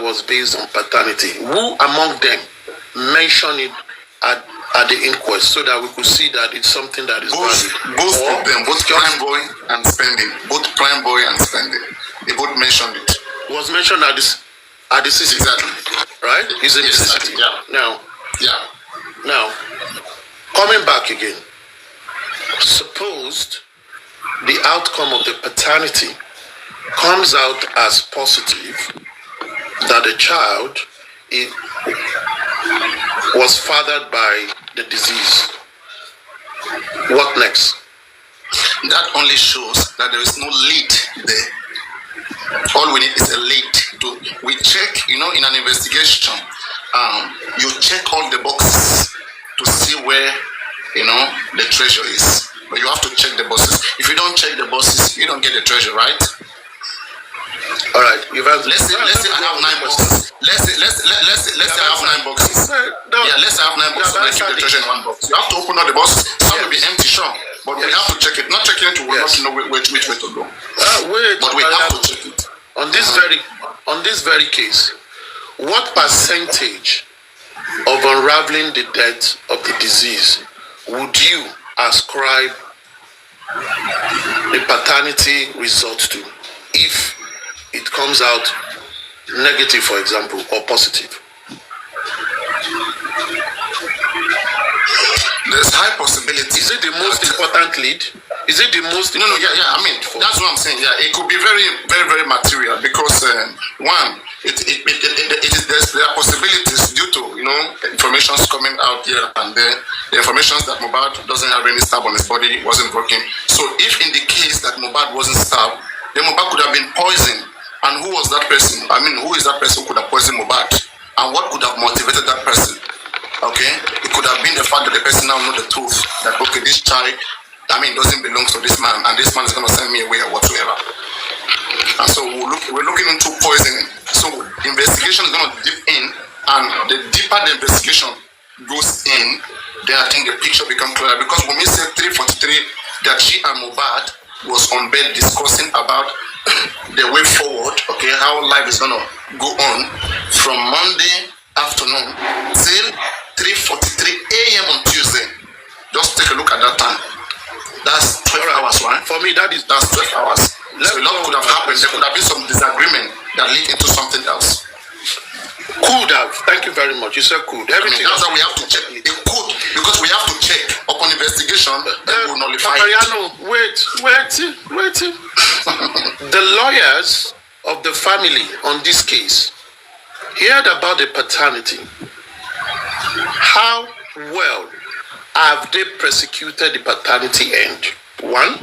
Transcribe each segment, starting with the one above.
was based on paternity. Who among them mentioned it at the inquest so that we could see that it's something that is valid? Both of them, both prime boy and spending. Both prime boy and spending. They both mentioned it. It was mentioned at the CCTV. Exactly. Right? Is it yes, the CCTV? Yeah. Now, coming back again, supposed the outcome of the paternity comes out as positive, that the child was fathered by the disease. What next? That only shows that there is no lead there. All we need is a lead. We check, in an investigation, you check all the boxes to see where, the treasure is. But you have to check the boxes. If you don't check the boxes, you don't get the treasure, right? All right. Let's say I have 9 boxes. Let's say I have 9 boxes. Let's say I have 9 boxes and I keep the treasure in 1 box. You have to open all the boxes. Some will be empty, sure. But we have to check it. Not checking it, we will not know which way to go. But we have to check it. On this very case, what percentage of unraveling the death of the disease would you ascribe the paternity result to, if it comes out negative, for example, or positive? There's high possibility. Is it the most important lead? Is it the most? No. I mean, that's what I'm saying. Yeah, it could be very, very, very material because one, there are possibilities due to informations coming out here and there. The information that Mohbad doesn't have any stab on his body, wasn't broken. So if in the case that Mohbad wasn't stabbed, then Mohbad could have been poisoned. And who was that person? I mean, who is that person who could have poisoned Mohbad? And what could have motivated that person? Okay, it could have been the fact that the person now know the truth that okay, this child, doesn't belong to this man, and this man is going to send me away or whatsoever. And so we're looking into poisoning. So investigation is going to dip in, and the deeper the investigation goes in, then I think the picture becomes clearer. Because when we said 343 that she and Mohbad was on bed discussing about the way forward, okay, how life is going to go on from Monday afternoon till 3:43 a.m. on Tuesday. Just take a look at that time. That's 12 hours, right? For me, that's 12 hours. So a lot could have happened. There could have been some disagreement that lead into something else. Could have. Thank you very much. You said could. Everything. That's why we have to check. It could, because we have to check upon investigation that will nullify it. Wait. The lawyers of the family on this case heard about the paternity. How well have they prosecuted the paternity end? One,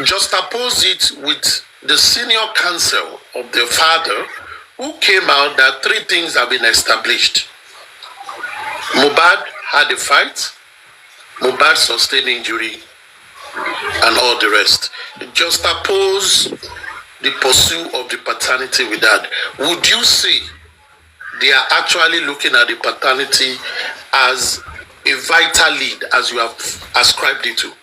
juxtapose it with the senior counsel of the father, who came out that 3 things have been established. Mohbad had a fight, Mohbad sustained injury, and all the rest. Juxtapose the pursuit of the paternity with that. Would you say they are actually looking at the paternity as a vital lead, as you have ascribed it to?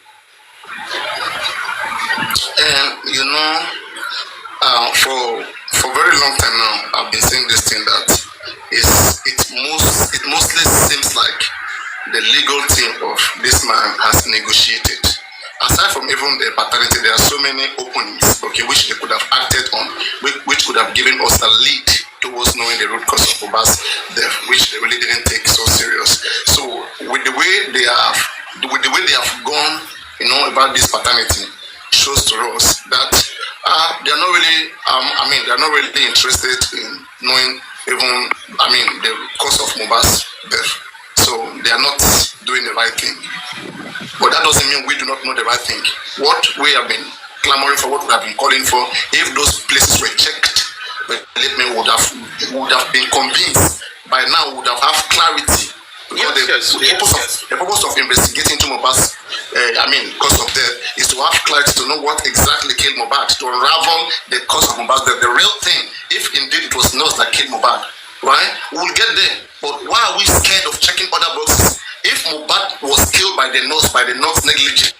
For a very long time now, I've been saying this thing that it mostly seems like the legal team of this man has negotiated. Aside from even the paternity, there are so many openings, okay, which they could have acted on, which could have given us a lead towards knowing the root cause of Mohbad's death, which they really didn't take so serious. So with the way they have gone, about this paternity, shows to us that they're not really interested in knowing even the cause of Mohbad's death. So they are not doing the right thing. But that doesn't mean we do not know the right thing. What we have been clamoring for, what we have been calling for, if those places were checked, believe me, would have been convinced by now, would have clarity. Because the purpose of investigating into Mohbad's cause of death is to have clarity to know what exactly killed Mohbad, to unravel the cause of Mohbad's death, the real thing. If indeed it was nurse that killed Mohbad, right? We will get there. But why are we scared of checking other boxes? If Mohbad was killed by the nurse negligence,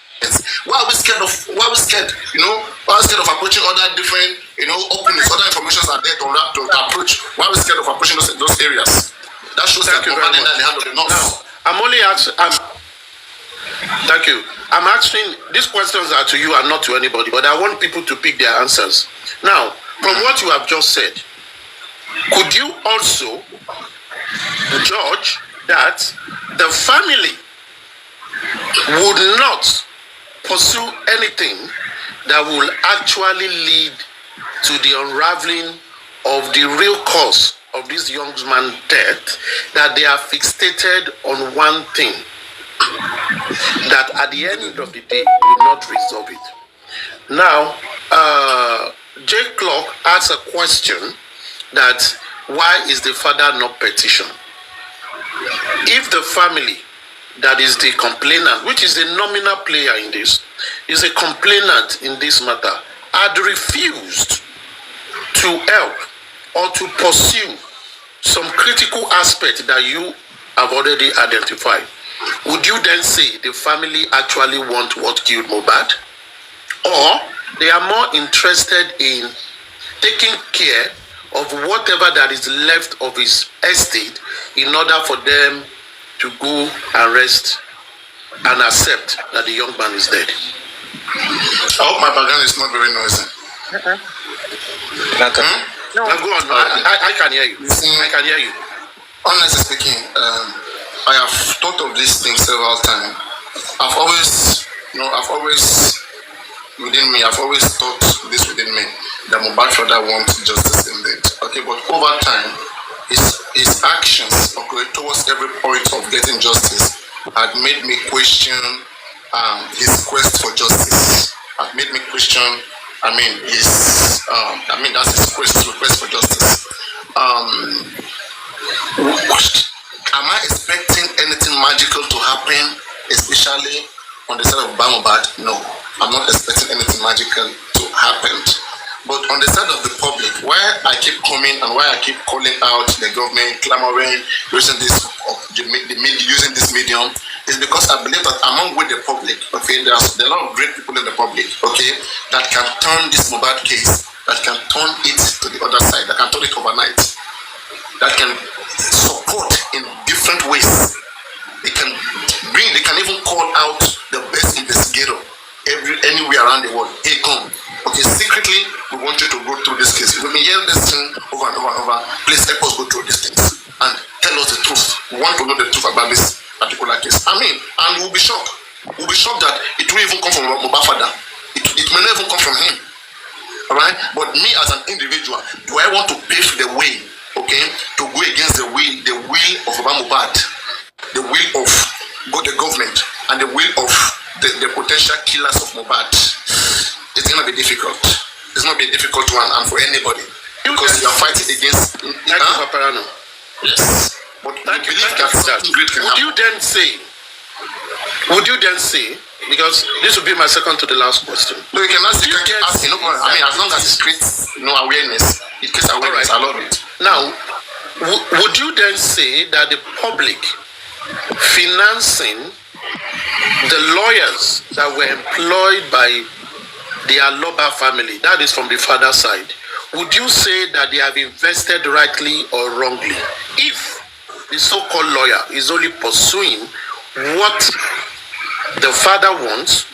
why are we scared of approaching other different openings, other information are there to approach. Why are we scared of approaching those areas? That shows that Mohbad in the hand of the North. Now, I'm only asking. Thank you. I'm asking, these questions are to you and not to anybody, but I want people to pick their answers. Now, from what you have just said, could you also judge that the family would not pursue anything that will actually lead to the unraveling of the real cause of this young man's death, that they are fixated on one thing, that at the end of the day will not resolve it? Now, J. Clock asks a question that why is the father not petition? If the family that is the complainant, which is the nominal player in this, is a complainant in this matter, had refused to help or to pursue some critical aspect that you have already identified, would you then say the family actually want what killed Mohbad? Or they are more interested in taking care of whatever that is left of his estate in order for them to go and rest and accept that the young man is dead? I hope my background is not very noisy. No, go on. I can hear you. I can hear you. Honestly speaking, I have thought of this thing several times. I've always within me, I've always thought this within me, that Mohbad father wants justice in it. Okay, but over time, his actions, okay, towards every point of getting justice had made me question his quest for justice. Had made me question, that's his request for justice. Am I expecting anything magical to happen, especially on the side of Mohbad? No, I'm not expecting anything magical to happen. But on the side of the public, why I keep coming and why I keep calling out the government, clamoring, using this medium, is because I believe that among with the public, okay, there are a lot of great people in the public, okay, that can turn this Mohbad case, that can turn it to the other side, that can turn it overnight, that can support in different ways. They can even call out the best investigator anywhere around the world. Hey, come. Okay, secretly, we want you to go through this case. We've been hearing this thing over and over and over. Please help us go through these things and tell us the truth. We want to know the truth about this particular case. And we'll be shocked. We'll be shocked that it will even come from Mohbad's father. It may not even come from him. Alright? But me as an individual, do I want to pave the way, okay, to go against the will of Mohbad, the will of the government, and the will of the potential killers of Mohbad? It's going to be difficult. It's going to be a difficult one, and for anybody, because you are fighting against. Yes, but I believe that something great can happen. Would you then say? Because this will be my second to the last question. No, you can ask. You can ask. As long as it creates awareness, it creates awareness. Right. I love it. Now, would you then say that the public financing the lawyers that were employed by the Aloba family, that is from the father's side, would you say that they have invested rightly or wrongly? If the so-called lawyer is only pursuing what the father wants,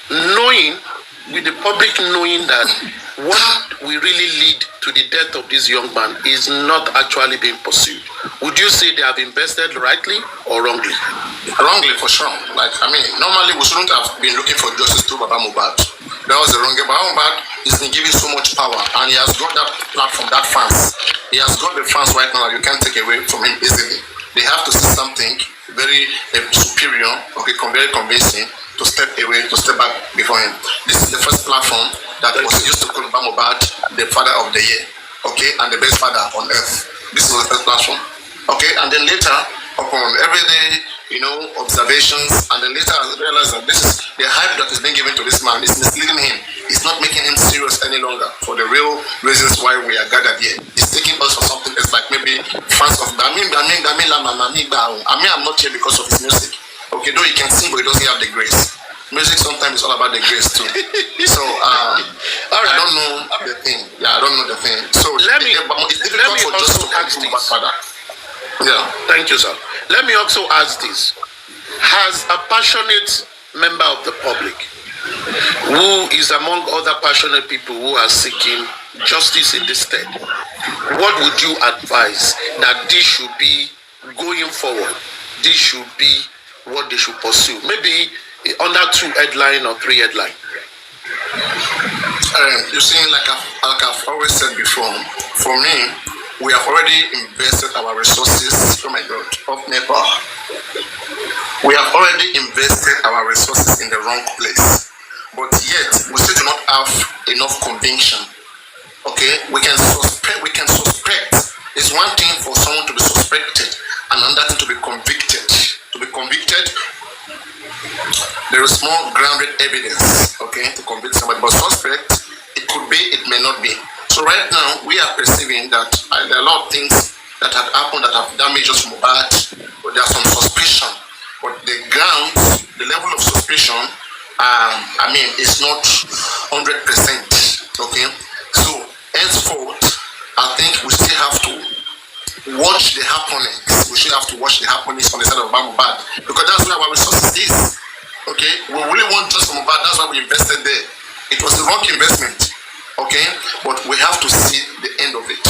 knowing, with the public knowing that what will really lead to the death of this young man is not actually being pursued, would you say they have invested rightly or wrongly? Wrongly, for sure. Normally we shouldn't have been looking for justice through Baba Mohbad. That was the wrong way. Baba Mohbad has been given so much power, and he has got that platform, that fans. He has got the fans right now that you can't take away from him easily. They have to see something very superior, okay, very convincing, to step away, to step back before him. This is the first platform that was used to call Baba Mohbad the father of the year, okay, and the best father on earth. This was the first platform, okay, and then later, upon everyday, observations, and then later I realized that this is the hype that is being given to this man is misleading him. It's not making him serious any longer for the real reasons why we are gathered here. It's taking us for something that's like maybe fans of I'm not here because of his music. Okay, though he can sing, but he doesn't have the grace. music sometimes is all about the grace too. So I don't know the thing. Yeah, I don't know the thing. So it's difficult for just to ask this. Yeah. Thank you, sir. Let me also ask this. Has a passionate member of the public, who is among other passionate people who are seeking justice in this state, what would you advise that this should be going forward? This should be what they should pursue. Maybe under 2 headline or 3 headline. You see, like I've always said before, for me, we have already invested our resources. Oh my God, of Nepal. We have already invested our resources in the wrong place, but yet we still do not have enough conviction. Okay, we can suspect. It's one thing for someone to be suspected, and another thing to be convicted. To be convicted, there is more grounded evidence, okay, to convict somebody. But suspect, it could be, it may not be. So right now, we are perceiving that there are a lot of things that have happened that have damaged us from bad, but there are some suspicion. But the grounds, the level of suspicion, is not 100%, okay? So, henceforth, I think we still have to watch the happenings. We should have to watch the happenings on the side of Mohbad, because that's where our resources is. Okay, we really want just from Mohbad. That's why we invested there. It was the wrong investment. Okay, but we have to see the end of it,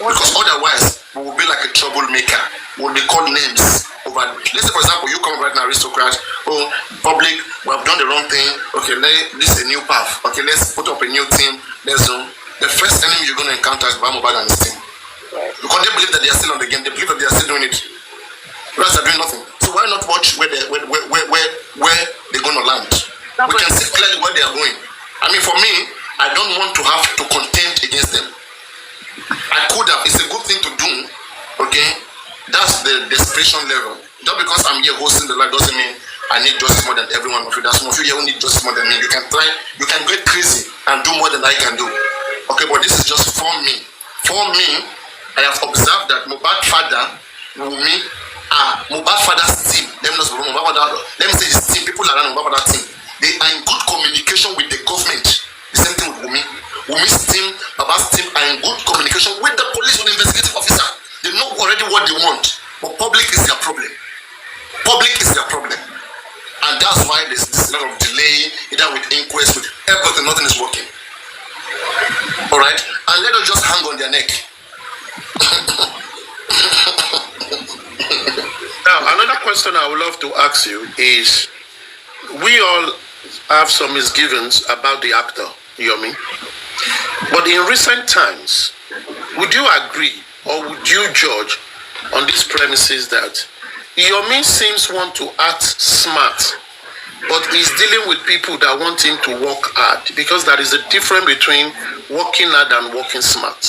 because otherwise we will be like a troublemaker. We'll be called names over. Let's say, for example, you come right now, aristocrat. Oh, public, we have done the wrong thing. Okay, this is a new path. Okay, let's put up a new team. Let's do. The first enemy you're going to encounter is Mohbad and his team. Because they believe that they are still on the game, they believe that they are still doing it. Whereas they're doing nothing. So why not watch where they're going to land? We can see clearly where they are going. I mean, for me, I don't want to have to contend against them. I could have. It's a good thing to do. Okay, that's the desperation level. Just because I'm here hosting the live doesn't mean I need justice more than everyone of you. There's some of you here who need justice more than me. You can get crazy and do more than I can do. Okay, but this is just for me. For me, I have observed that Mohbad father, Wumi, Mohbad father's team, let me say his team, people around Mohbad father's team, they are in good communication with the government. The same thing with Wumi. Wumi's team, Baba's team are in good communication with the police, with the investigative officer. They know already what they want, but public is their problem. Public is their problem. And that's why there's this lot of delay, either with inquest, with everything, nothing is working. Alright? And let us just hang on their neck. Now, another question I would love to ask you is, we all have some misgivings about the actor, Yomi. But in recent times, would you agree or would you judge on these premises that Yomi seems want to act smart, but he's dealing with people that want him to work hard, because there is a difference between working hard and working smart.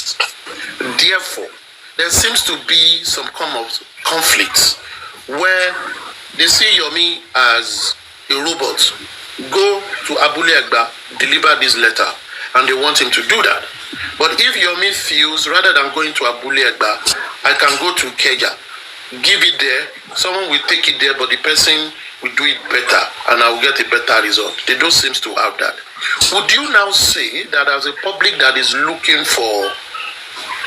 Therefore, there seems to be some kind of conflicts where they see Yomi as a robot. Go to Abule Egba, deliver this letter, and they want him to do that. But if Yomi feels, rather than going to Abule Egba, I can go to Keja, give it there, someone will take it there, but the person will do it better, and I will get a better result. They don't seem to have that. Would you now say that as a public that is looking for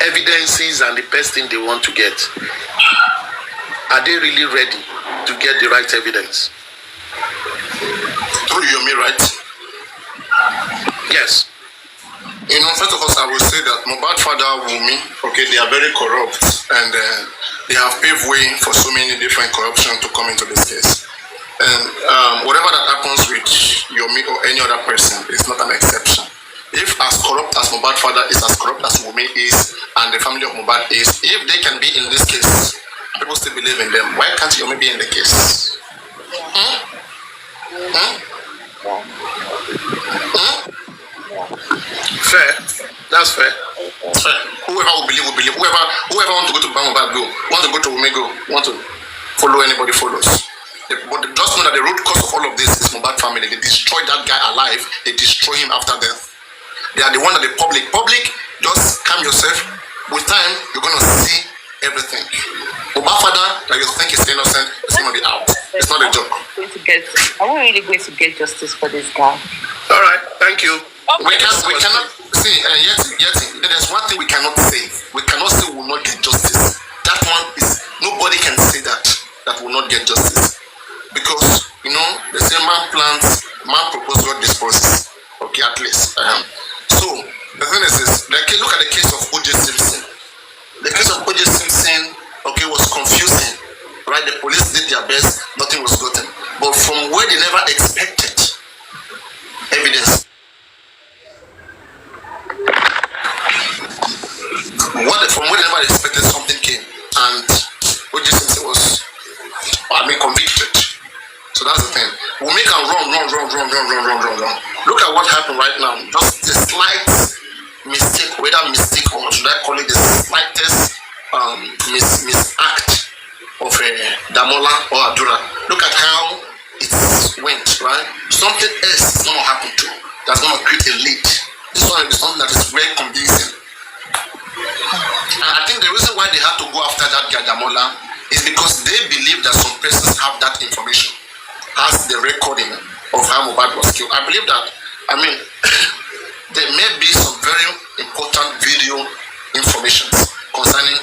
evidences and the best thing they want to get, are they really ready to get the right evidence? Through Yomi, right? Yes. You know, first of all, I will say that Mohbad father, Wumi, okay, they are very corrupt, and they have paved way for so many different corruption to come into this case. And whatever that happens with Yomi or any other person is not an exception. If as corrupt as Mohbad father is, as corrupt as Wumi is, and the family of Mohbad is, if they can be in this case, people still believe in them, why can't Yomi be in the case? Fair. That's fair. Whoever will believe will believe. Whoever want to go to Mohbad, go. Want to go to Wumi, go. Want to follow anybody, follows. But just know that the root cause of all of this is Mohbad family. They destroyed that guy alive. They destroy him after death. They are the one that the public, just calm yourself. With time, you're going to see everything. Mohbad father that you think is innocent is going to be out. It's not a joke. Are we really going to get justice for this guy? All right, thank you. Okay. We cannot see. Yet, there's one thing we cannot say. We cannot say we will not get justice. That one is nobody can say that will not get justice, because they say man plants, man proposes, God disposes. Okay, at least. So the thing is look at the case of O.J. Simpson. The case of O.J. Simpson, okay, was confusing. Right, the police did their best, nothing was gotten. But from where they never expected evidence, from where they never expected something came, and O.J. Simpson was, convicted. So that's the thing. We'll make a run. Look at what happened right now. Just a slight mistake, whether mistake or should I call it the slightest misact of Damola or Adura. Look at how it went, right? Something else is going to happen too. That's going to create a lead. This one is something that is very convincing. And I think the reason why they had to go after that guy Damola is because they believe that some persons have that information, has the recording of how Mohbad was killed. I believe that. There may be some very important video information concerning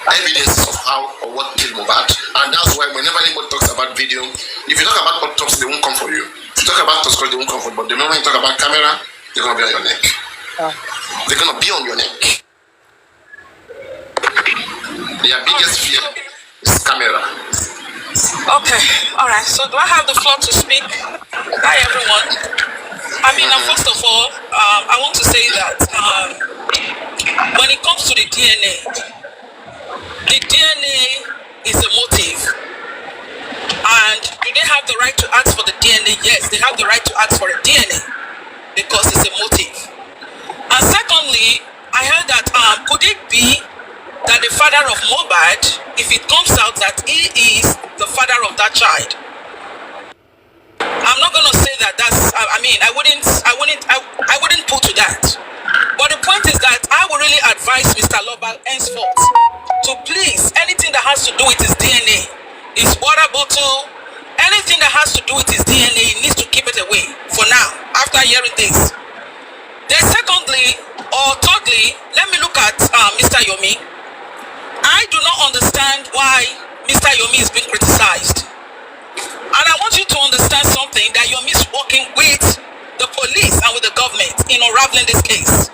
evidence of how or what killed Mohbad. And that's why whenever anybody talks about video, if you talk about autopsy, they won't come for you. If you talk about toxicology, they won't come for you. But the moment you talk about camera, they're going to be on your neck. They're going to be on your neck. Their biggest fear is camera. Okay, all right. So do I have the floor to speak? Hi, everyone. First of all, I want to say that when it comes to the DNA is a motive. And do they have the right to ask for the DNA? Yes, they have the right to ask for the DNA because it's a motive. And secondly, I heard that could it be that the father of Mohbad, if it comes out that he is the father of that child, I'm not gonna say that that's. I wouldn't put to that. But the point is that I would really advise Mr. Lobal henceforth to please, anything that has to do with his DNA, his water bottle, anything that has to do with his DNA, he needs to keep it away for now. After hearing this, then secondly or thirdly, let me look at Mr. Yomi. I do not understand why Mr. Yomi is being criticized. And I want you to understand something, that Yomi is working with the police and with the government in unraveling this case.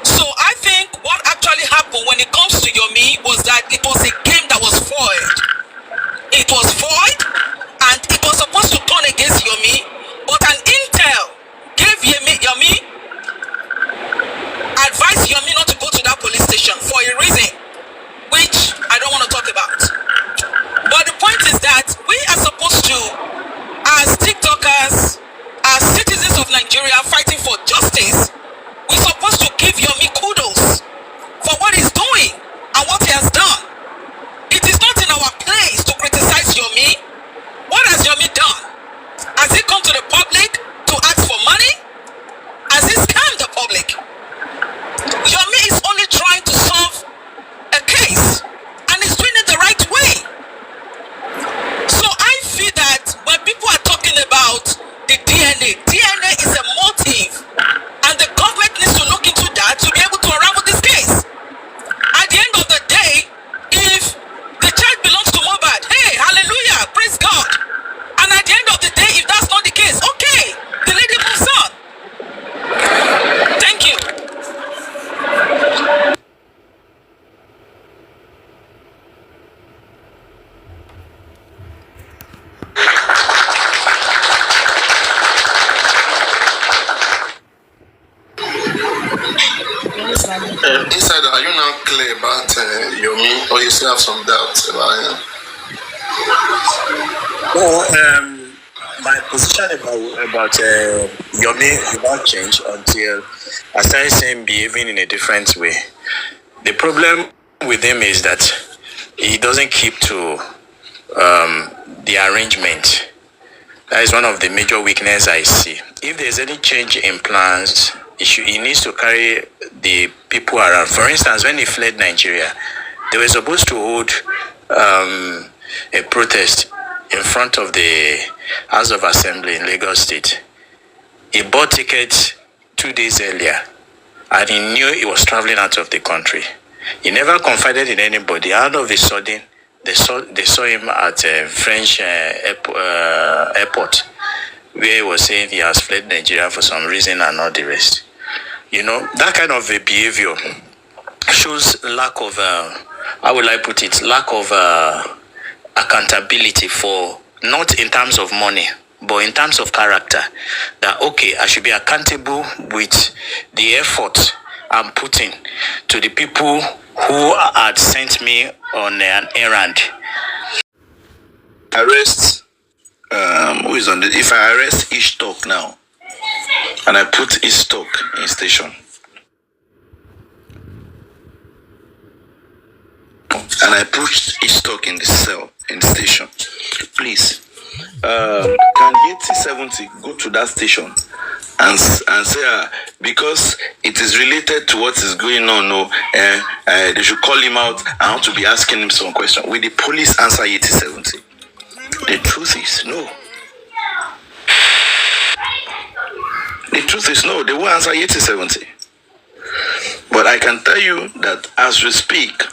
So I think what actually happened when it comes to Yomi was that it was a game that was foiled. It was foiled and it was supposed to turn against Yomi, but an intel gave Yomi advised Yomi not to go to that police station for a reason, which I don't want to talk about. But the point is that we are supposed to, as TikTokers, as citizens of Nigeria fighting for justice, we're supposed to give Yomi kudos for what he's doing and what he has done. It is not in our place to criticize Yomi. What has Yomi done? Has he come to the public to ask for money? Has he scammed the public? Yomi is only trying to solve a case, and he's doing it the right way. So I feel that when people are talking about the DNA is a motive, and the government needs to look into that to be able to unravel this case. At the end of the day, if the child belongs to Mohbad, hey, hallelujah, praise God. And at the end of the day, if that's not the case, okay, the lady moves on. Thank you. Inside, are you now clear about Yomi, or you still have some doubts about him? Well, my position about Yomi will not change until I start seeing him behaving in a different way. The problem with him is that he doesn't keep to the arrangement. That is one of the major weaknesses I see. If there's any change in plans, he needs to carry the people around. For instance, when he fled Nigeria, they were supposed to hold a protest in front of the House of Assembly in Lagos State. He bought tickets 2 days earlier, and he knew he was traveling out of the country. He never confided in anybody. Out of a sudden, they saw him at a French airport, where he was saying he has fled Nigeria for some reason and all the rest. You know, that kind of a behavior shows lack of, how will I put it, lack of accountability for, not in terms of money, but in terms of character. That, okay, I should be accountable with the effort I'm putting to the people who had sent me on an errand. Arrest, who is on the, if I arrest each talk now, and I put each talk in station, and I put each stock in the cell, in the station, please, can YT70 go to that station and say, because it is related to what is going on, they should call him out. I want to be asking him some question. Will the police answer YT70? The truth is no. The truth is no, they won't answer YT70. But I can tell you that as we speak,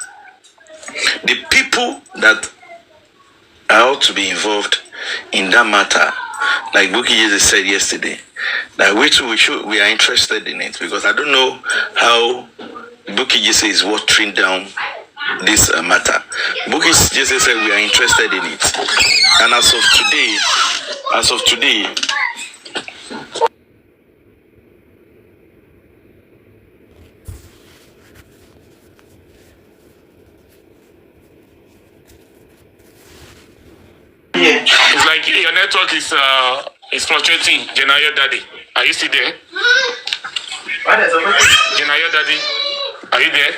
the people that are ought to be involved in that matter, like Buki Jesus said yesterday, that we are interested in it, because I don't know how Buki Jesus is watering down this matter. Buki Jesus said we are interested in it, and as of today, it's like your network is fluctuating. Jenayo Daddy, are you still there? Jenayo Daddy, are you there?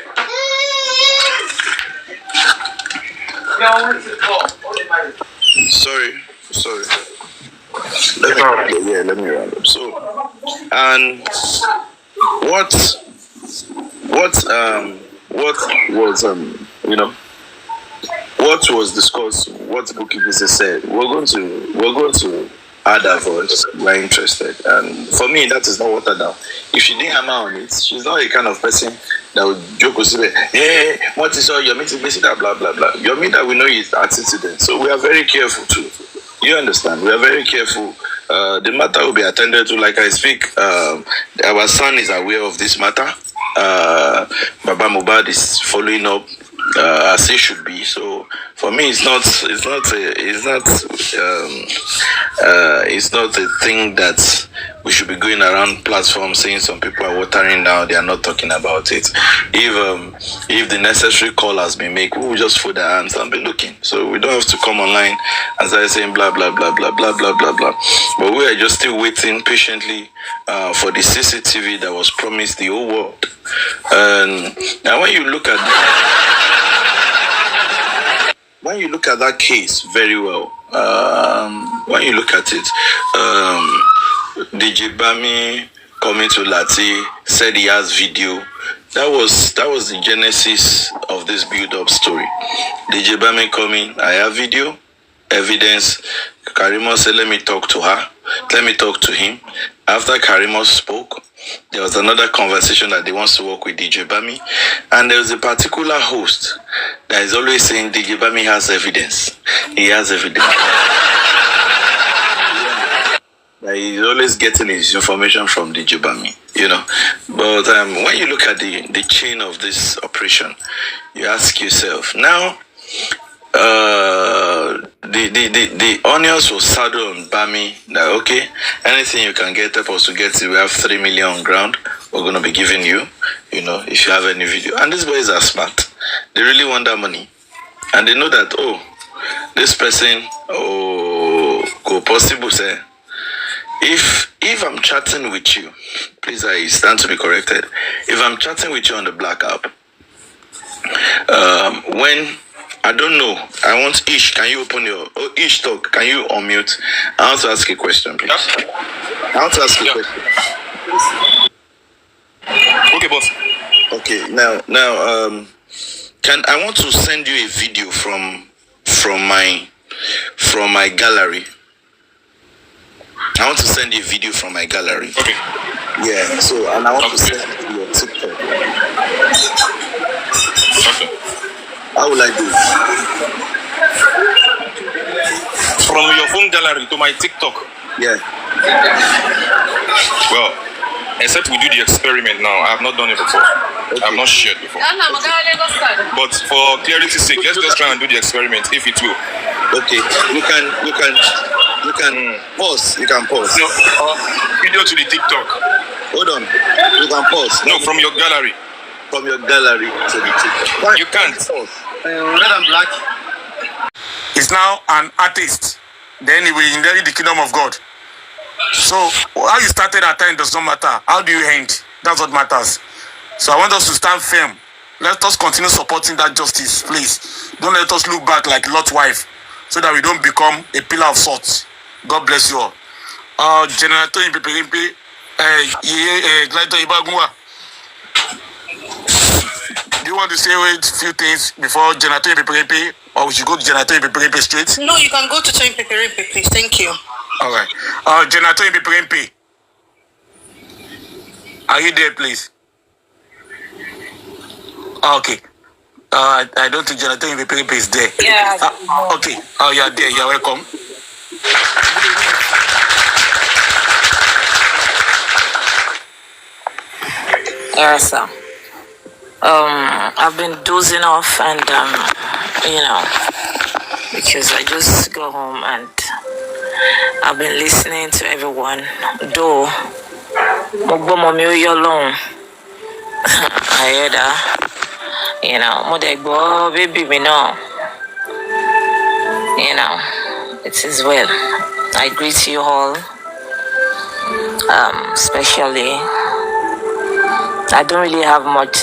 Sorry. Let me round up. So, and what was discussed, what Buki Business said, we're going to add our voice. We're interested, and for me, that is not watered down. If she didn't hammer on it, she's not a kind of person that would joke with say, hey, what is all your meeting, blah blah blah blah. Your meeting that we know is antecedent, so we are very careful too. You understand? We are very careful. The matter will be attended to. Like I speak, our son is aware of this matter. Baba Mohbad is following up as it should be. So for me, it's not a thing that we should be going around platforms saying some people are watering down. They are not talking about it. If the necessary call has been made, we will just fold our hands and be looking. So we don't have to come online and start saying blah blah blah blah blah blah blah blah. But we are just still waiting patiently for the CCTV that was promised the whole world. And when you look at that case very well, when you look at it, DJ Bami coming to Lati said he has video. That was the genesis of this build-up story. DJ Bami coming, I have video, evidence. Karimo said, let me talk to her. Let me talk to him. After Karimo spoke, there was another conversation that they want to work with DJ Bami. And there was a particular host that is always saying DJ Bami has evidence. He has evidence. He's always getting his information from DJ Bami, you know. But when you look at the chain of this operation, you ask yourself, now, the onions will saddle on Bami that, okay, anything you can get us to get, we have 3 million on ground, we're going to be giving you, you know, if you have any video. And these boys are smart. They really want that money. And they know that, this person, go possible, say, if I'm chatting with you, please, I stand to be corrected. If I'm chatting with you on the Black app, when I don't know, I want Ish, can you open your Ish talk? Can you unmute? I want to ask a question, please. I want to ask a question. Okay, boss. Okay, now, I want to send you a video from my from my gallery. I want to send a video from my gallery. Okay. Yeah, so, and I want to send it to your TikTok. Okay. How will I do it? From your phone gallery to my TikTok. Yeah. Well, except we do the experiment now. I have not done it before. Okay. I have not shared before. But for clarity's sake, let's just try and do the experiment if it will. Okay. You can pause. You can pause. No, video to the TikTok. Hold on. You can pause. No, from your gallery. From your gallery to the TikTok. Why? You can't. Red and black. Is now an artist. Then he will inherit the kingdom of God. So how you started at time does not matter. How do you end? That's what matters. So I want us to stand firm. Let us continue supporting that justice, please. Don't let us look back like Lot's wife, so that we don't become a pillar of salt. God bless you all. Generator in Peperimpe, do you want to say a few things before Generator in Peperimpe, or we should go to Generator in Peperimpe straight? No, you can go to Peperimpe, please. Thank you. All right. Generator in Peperimpe, are you there, please? Okay. I don't think Generator in Peperimpe is there. Yeah. Okay. Oh, you're there. You're welcome. Yes, sir. I've been dozing off and because I just go home and I've been listening to everyone. Though I heard her. Baby, we know. It is well. I greet you all. Especially, I don't really have much